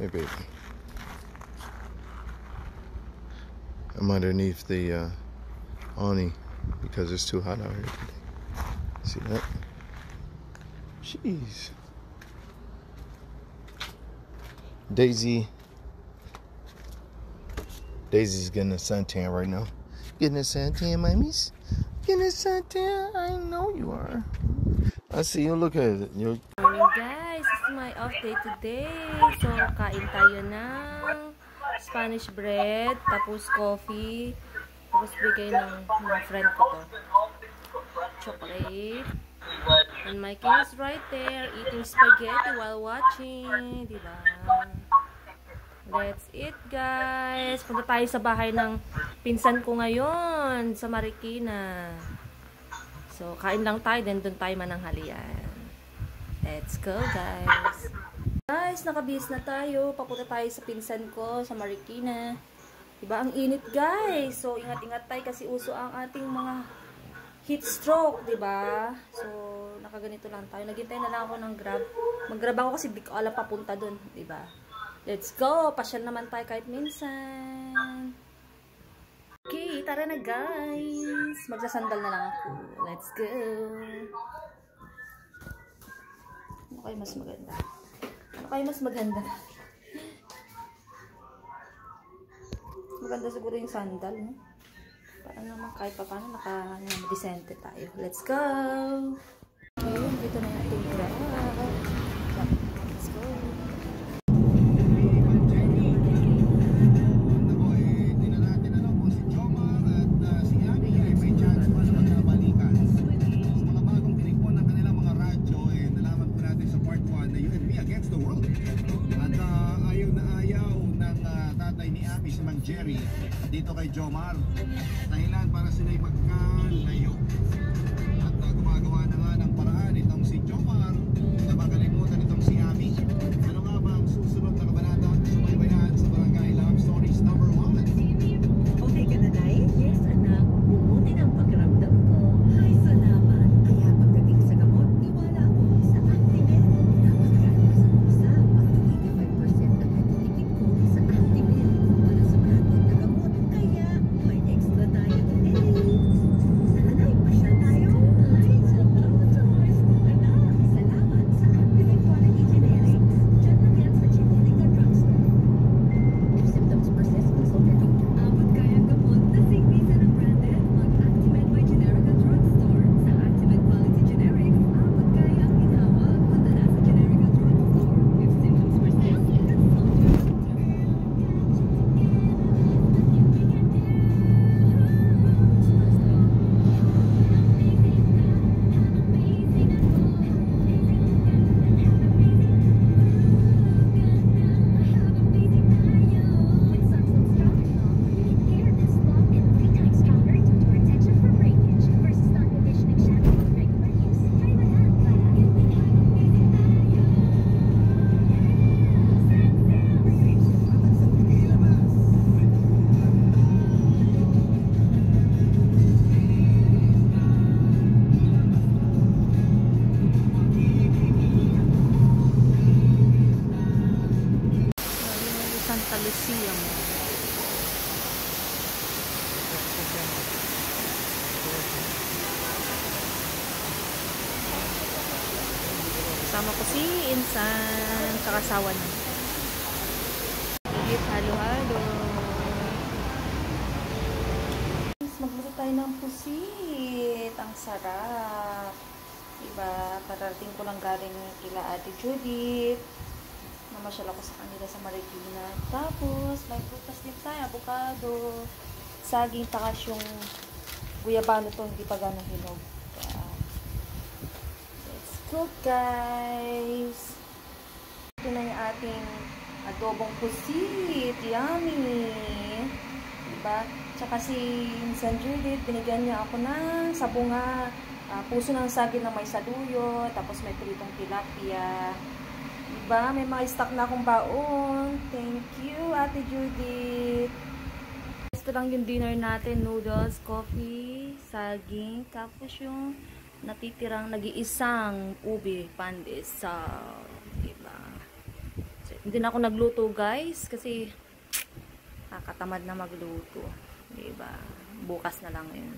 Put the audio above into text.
Hey, baby. I'm underneath the awning because it's too hot out here today. See that? Jeez. Daisy's getting a suntan right now. Getting a suntan, mommies? Getting a suntan? I know you are. I see you. Look at it. You're... Morning guys, it's my off day today. So, kain tayo ng Spanish bread, tapos coffee, tapos bigay ng friend ko to. Chocolate. And my king is right there, eating spaghetti while watching. Diba? That's it guys. Punta tayo sa bahay ng pinsan ko ngayon, sa Marikina. So, kain lang tayo, then doon tayo mananghalian. Let's go, guys. Guys, nakabihis na tayo. Papunta tayo sa pinsan ko, sa Marikina. Diba, ang init, guys. So, ingat-ingat tayo kasi uso ang ating mga heat stroke, diba? So, nakaganito lang tayo. Naghintay na lang ako ng Grab. Mag-Grab ako kasi di ko alam papunta dun, diba? Let's go! Pasyal naman tayo kahit minsan. Okay, tara na, guys. Magsasandal na lang ako. Let's go! Ano kayo mas maganda? Ano kayo mas maganda? Maganda siguro yung sandal, no? Para naman kahit pa paano naka-decente tayo. Let's go! Okay, dito na yung ating grab. Let's go! Jerry dito kay Jomar dahilan para sila'y magkalayo at gumagawa na nga ng paraan itong si Jomar na makalimutan itong si Ami. Ano nga ba ang susunod na kabanata? Sumaybayan sa Barangay Love Stories number 1. Okay ka na, Nay? Yes, anak. Bumuti ng pakiramdam ko. Ay, salamat. Kaya pagdating sa gamot, tiwala ako sa Actimel. Napakagaan ko sa pusa. At 85% ang nagtitipid ko sa Actimel. Para sa branded na gamot. Kaya may extra tayo today. Sana, Nay, pasyal tayo. Ay, salamat. Anak, salamat sa Actimel Quality Generics. Diyan lang yan sa generic na drugstore. If symptoms persist, consult your doctor. Abot kayang gamot na singpisa ng branded, mag-Actimel by Generica Drugstore. Sa Actimel Quality Generics, abot kayang tinawag. Punta na sa Generica Drugstore. If symptoms persist, consult your Santa Lucia mo. Kasama ko si Insan tsaka asawa niya. Halo-halo. Magluto tayo ng pusit. Ang sarap. Diba? Parating ko lang galing kila Ate Judith. Namasyal ako sa kanila sa Marikina. Tapos, may prutas din tayo. Avocado, saging, takas yung guyabano to. Hindi pa ganang hinog. Kaya, let's cook, guys. Ito na yung ating adobong pusit. Yummy! Diba? Tsaka si San Judith, binigyan niya ako ng sabunga, puso ng saging na may saluyo, tapos may pritong tilapia. Diba? May mga stock na akong baon. Thank you, Ate Judith. Ito lang yung dinner natin. Noodles, coffee, saging, tapos yung natitirang nag-iisang ubi pandesal. Diba? So, Hindi na ako nagluto guys kasi nakatamad na magluto. Diba? Bukas na lang yun.